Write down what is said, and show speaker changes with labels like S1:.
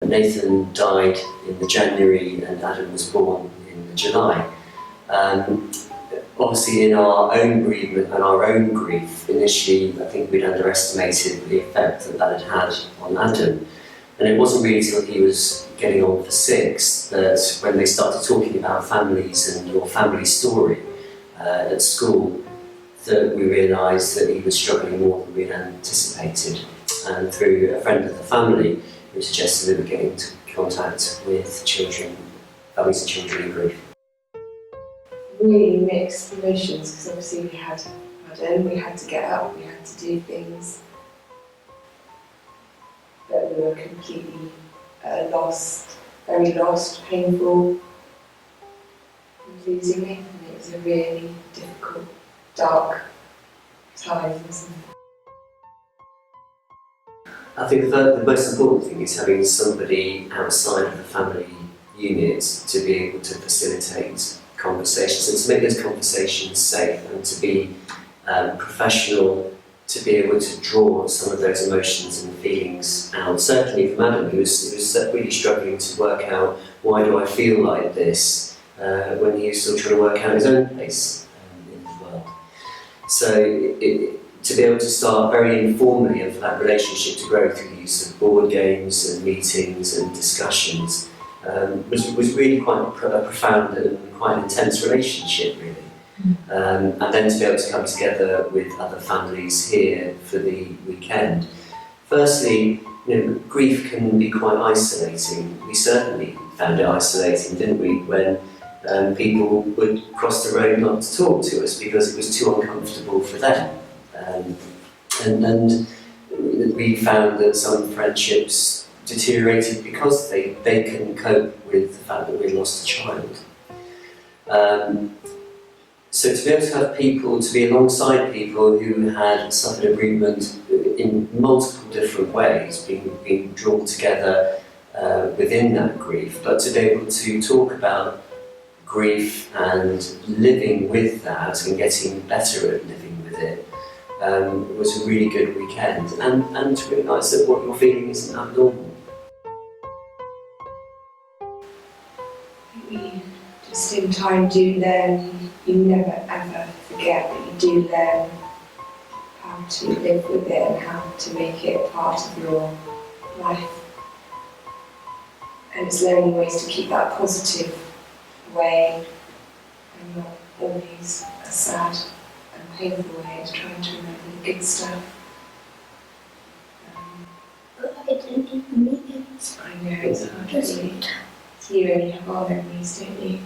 S1: Nathan died in the January and Adam was born in the July. Obviously in our own bereavement and our own grief, initially I think we'd underestimated the effect that had on Adam. And it wasn't really until he was getting on for 6 that when they started talking about families and your family story at school, that we realised that he was struggling more than we'd anticipated. And through a friend of the family who suggested that we get into contact with children, families and children in grief.
S2: Really mixed emotions, because obviously we had Adam, we had to get up, we had to do things, but we were completely lost, very lost, painful. Losing Nathan, it was a really difficult, dark time.
S1: I think the most important thing is having somebody outside of the family unit to be able to facilitate conversations and to make those conversations safe and to be professional, to be able to draw some of those emotions and feelings out. Certainly from Adam, he was really struggling to work out why do I feel like this when he was still trying to work out his own place in the world. So to be able to start very informally and for that relationship to grow through the use of board games and meetings and discussions was really quite a profound and quite an intense relationship, really. And then to be able to come together with other families here for the weekend. Firstly, grief can be quite isolating. We certainly found it isolating, didn't we, when people would cross the road not to talk to us because it was too uncomfortable for them. And we found that some friendships deteriorated because they couldn't cope with the fact that we'd lost a child. So to be able to have people, to be alongside people who had suffered a bereavement in multiple different ways, being drawn together within that grief, but to be able to talk about grief and living with that and getting better at living with it was a really good weekend. And to realise that what you're feeling isn't abnormal.
S2: We just in time do learn, you never ever forget that you do learn how to live with it and how to make it part of your life. And it's learning ways to keep that positive way and not always a sad and painful way. It's trying to remember the good stuff.
S3: I didn't even meet it.
S2: I know it's hard, really. You only have our memories, don't you?